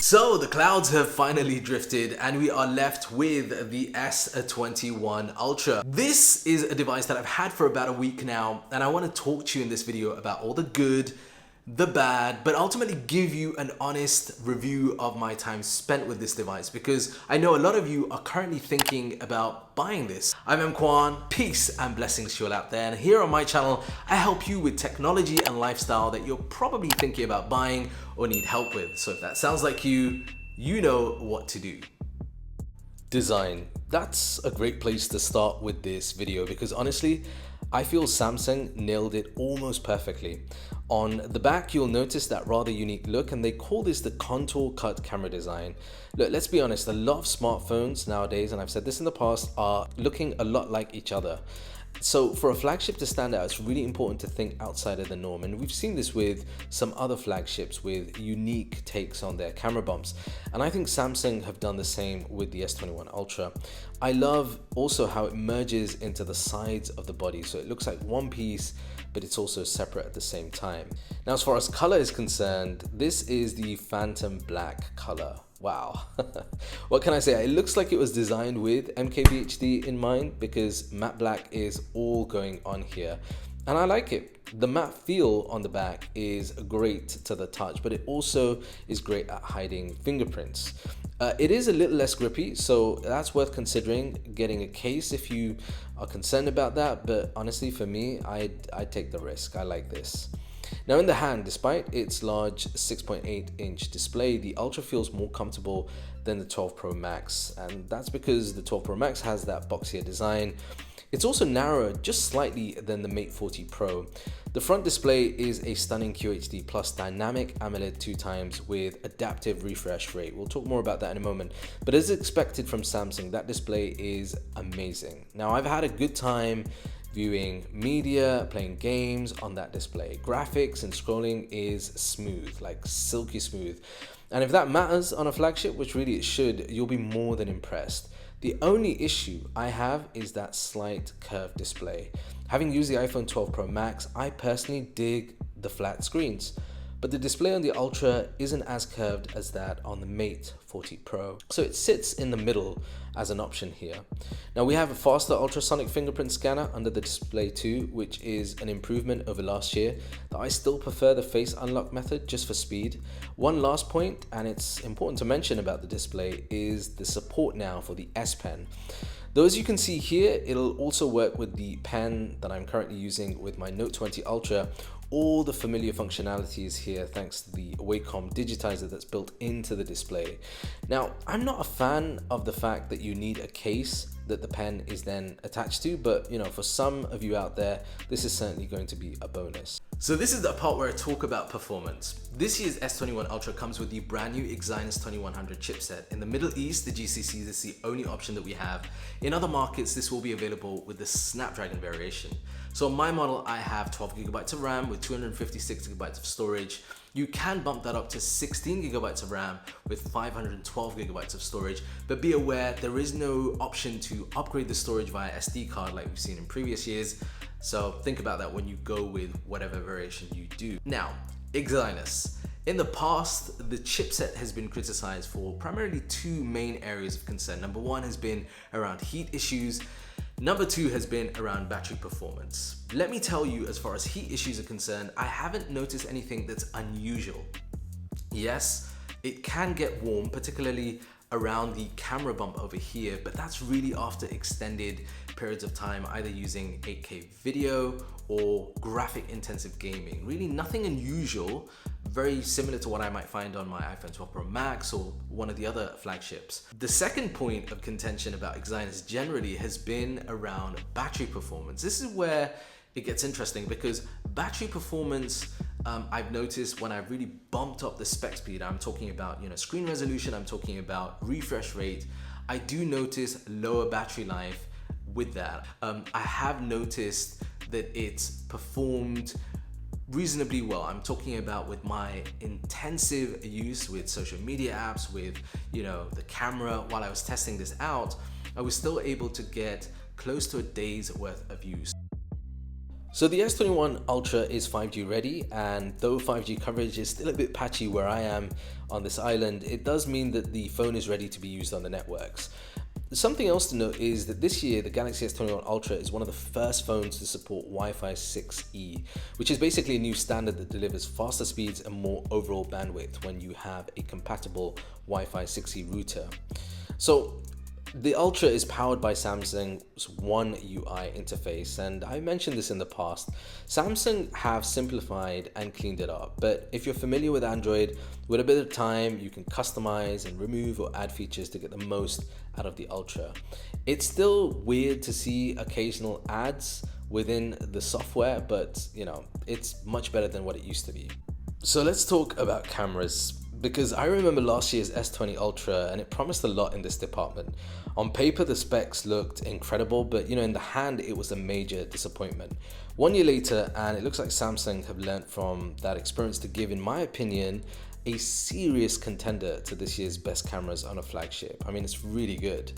So the clouds have finally drifted and we are left with the S21 Ultra. This is a device that I've had for about a week now, and I want to talk to you in this video about all the good, the bad, but ultimately give you an honest review of my time spent with this device, because I know a lot of you are currently thinking about buying this. I'm EMKWAN, peace and blessings to you all out there, and here on my channel I help you with technology and lifestyle that you're probably thinking about buying or need help with. So if that sounds like you know what to do. Design. That's a great place to start with this video, because honestly I feel Samsung nailed it almost perfectly. On the back, you'll notice that rather unique look, and they call this the contour cut camera design. Look, let's be honest, a lot of smartphones nowadays, and I've said this in the past, are looking a lot like each other. So for a flagship to stand out, it's really important to think outside of the norm, and we've seen this with some other flagships with unique takes on their camera bumps, and I think Samsung have done the same with the S21 Ultra. I love also how it merges into the sides of the body, so it looks like one piece, but it's also separate at the same time. Now, as far as color is concerned, this is the Phantom Black color. Wow. What can I say? It looks like it was designed with MKBHD in mind, because matte black is all going on here. And I like it. The matte feel on the back is great to the touch, but it also is great at hiding fingerprints. It is a little less grippy, so that's worth considering getting a case if you are concerned about that. But honestly, for me, I'd take the risk. I like this. Now in the hand, despite its large 6.8-inch display, the Ultra feels more comfortable than the 12 Pro Max, and that's because the 12 Pro Max has that boxier design. It's also narrower just slightly than the Mate 40 Pro. The front display is a stunning QHD plus dynamic AMOLED 2x with adaptive refresh rate. We'll talk more about that in a moment, but as expected from Samsung, that display is amazing. Now I've had a good time viewing media, playing games on that display. Graphics and scrolling is smooth, like silky smooth. And if that matters on a flagship, which really it should, you'll be more than impressed. The only issue I have is that slight curved display. Having used the iPhone 12 Pro Max, I personally dig the flat screens, but the display on the Ultra isn't as curved as that on the Mate 40 Pro. So it sits in the middle as an option here. Now we have a faster ultrasonic fingerprint scanner under the display too, which is an improvement over last year, though I still prefer the face unlock method just for speed. One last point, and it's important to mention about the display, is the support now for the S Pen. Though as you can see here, it'll also work with the pen that I'm currently using with my Note 20 Ultra. All the familiar functionality is here thanks to the Wacom digitizer that's built into the display. Now, I'm not a fan of the fact that you need a case that the pen is then attached to, but for some of you out there, this is certainly going to be a bonus. So this is the part where I talk about performance. This year's S21 Ultra comes with the brand new Exynos 2100 chipset. In the Middle East, the GCC is the only option that we have. In other markets, this will be available with the Snapdragon variation. So on my model, I have 12 gigabytes of RAM with 256 gigabytes of storage. You can bump that up to 16 gigabytes of RAM with 512 gigabytes of storage, but be aware there is no option to upgrade the storage via SD card like we've seen in previous years. So think about that when you go with whatever variation you do. Now, Exynos. In the past, the chipset has been criticized for primarily two main areas of concern. Number one has been around heat issues. Number two has been around battery performance. Let me tell you, as far as heat issues are concerned, I haven't noticed anything that's unusual. Yes, it can get warm, particularly around the camera bump over here, but that's really after extended periods of time, either using 8K video or graphic intensive gaming. Really nothing unusual, very similar to what I might find on my iPhone 12 Pro Max or one of the other flagships. The second point of contention about Exynos generally has been around battery performance. This is where it gets interesting, because battery performance, I've noticed when I've really bumped up the spec speed, I'm talking about screen resolution, I'm talking about refresh rate, I do notice lower battery life with that. I have noticed that it's performed reasonably well. I'm talking about with my intensive use with social media apps, with the camera. While I was testing this out, I was still able to get close to a day's worth of use. So the S21 Ultra is 5G ready, and though 5G coverage is still a bit patchy where I am on this island, it does mean that the phone is ready to be used on the networks. Something else to note is that this year the Galaxy S21 Ultra is one of the first phones to support Wi-Fi 6E, which is basically a new standard that delivers faster speeds and more overall bandwidth when you have a compatible Wi-Fi 6E router. So the Ultra is powered by Samsung's One UI interface, and I mentioned this in the past. Samsung have simplified and cleaned it up, but if you're familiar with Android, with a bit of time, you can customize and remove or add features to get the most out of the Ultra. It's still weird to see occasional ads within the software, but it's much better than what it used to be. So let's talk about cameras, because I remember last year's S20 Ultra and it promised a lot in this department. On paper, the specs looked incredible, but in the hand, it was a major disappointment. 1 year later, and it looks like Samsung have learned from that experience to give, in my opinion, a serious contender to this year's best cameras on a flagship. I mean, it's really good.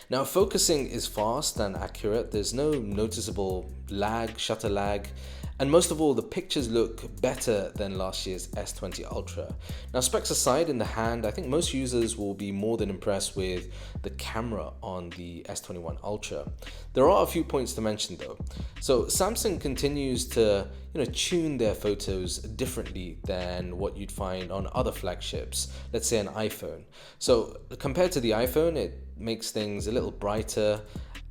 Now, focusing is fast and accurate. There's no noticeable lag, shutter lag. And most of all, the pictures look better than last year's S20 Ultra. Now, specs aside, in the hand, I think most users will be more than impressed with the camera on the S21 Ultra. There are a few points to mention though. So Samsung continues to tune their photos differently than what you'd find on other flagships, let's say an iPhone. So compared to the iPhone, it makes things a little brighter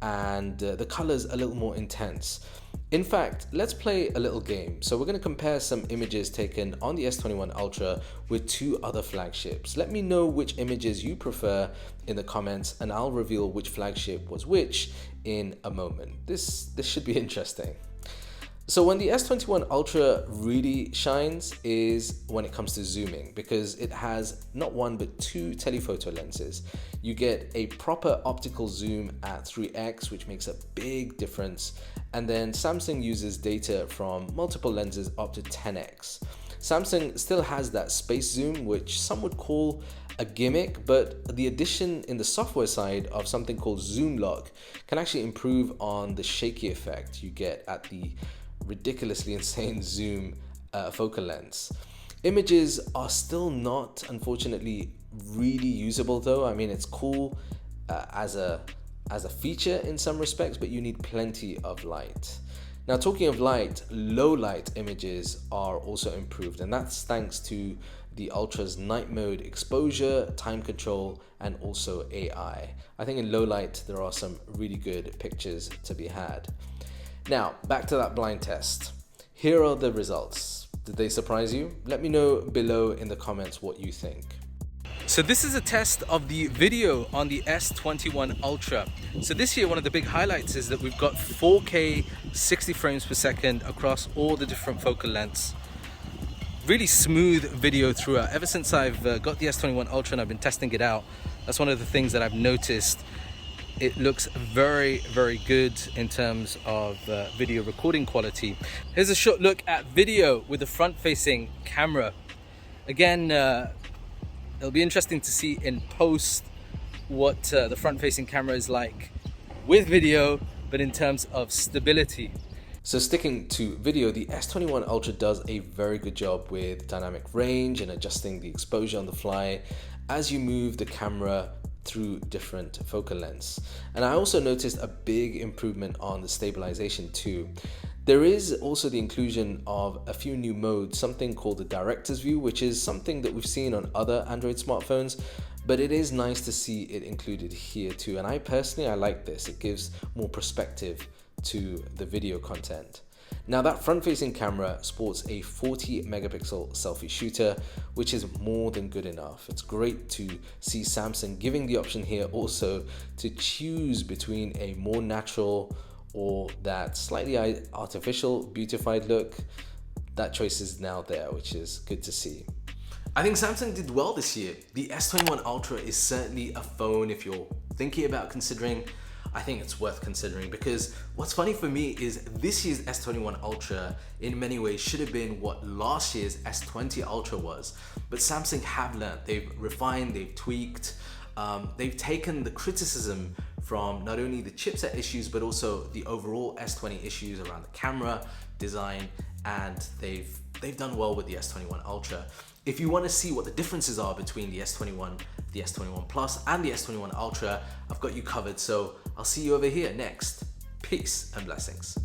and the colors a little more intense. In fact, let's play a little game. So we're going to compare some images taken on the S21 Ultra with two other flagships. Let me know which images you prefer in the comments, and I'll reveal which flagship was which in a moment. This should be interesting. So when the S21 Ultra really shines is when it comes to zooming, because it has not one but two telephoto lenses. You get a proper optical zoom at 3x, which makes a big difference. And then Samsung uses data from multiple lenses up to 10x. Samsung still has that space zoom, which some would call a gimmick, but the addition in the software side of something called Zoom Lock can actually improve on the shaky effect you get at the ridiculously insane zoom focal lengths. Images are still not, unfortunately, really usable though. I mean, it's cool as a feature in some respects, but you need plenty of light. Now, talking of light, low light images are also improved, and that's thanks to the Ultra's night mode exposure, time control, and also AI. I think in low light, there are some really good pictures to be had. Now, back to that blind test. Here are the results. Did they surprise you? Let me know below in the comments what you think. So this is a test of the video on the S21 Ultra. So this year, one of the big highlights is that we've got 4K 60 frames per second across all the different focal lengths. Really smooth video throughout. Ever since I've got the S21 Ultra and I've been testing it out, that's one of the things that I've noticed. It looks very, very good in terms of video recording quality. Here's a short look at video with the front-facing camera. Again, it'll be interesting to see in post what the front-facing camera is like with video, but in terms of stability. So sticking to video, the S21 Ultra does a very good job with dynamic range and adjusting the exposure on the fly as you move the camera through different focal lengths. And I also noticed a big improvement on the stabilization too. There is also the inclusion of a few new modes, something called the director's view, which is something that we've seen on other Android smartphones, but it is nice to see it included here too. And I personally like this. It gives more perspective to the video content. Now, that front-facing camera sports a 40 megapixel selfie shooter, which is more than good enough. It's great to see Samsung giving the option here also to choose between a more natural or that slightly artificial beautified look. That choice is now there, which is good to see. I think Samsung did well this year. The S21 Ultra is certainly a phone if you're thinking about considering. I think it's worth considering, because what's funny for me is this year's S21 Ultra in many ways should have been what last year's S20 Ultra was, but Samsung have learned. They've refined, they've tweaked. They've taken the criticism from not only the chipset issues, but also the overall S20 issues around the camera design, and they've done well with the S21 Ultra. If you want to see what the differences are between the S21, the S21 Plus, and the S21 Ultra, I've got you covered. So I'll see you over here next. Peace and blessings.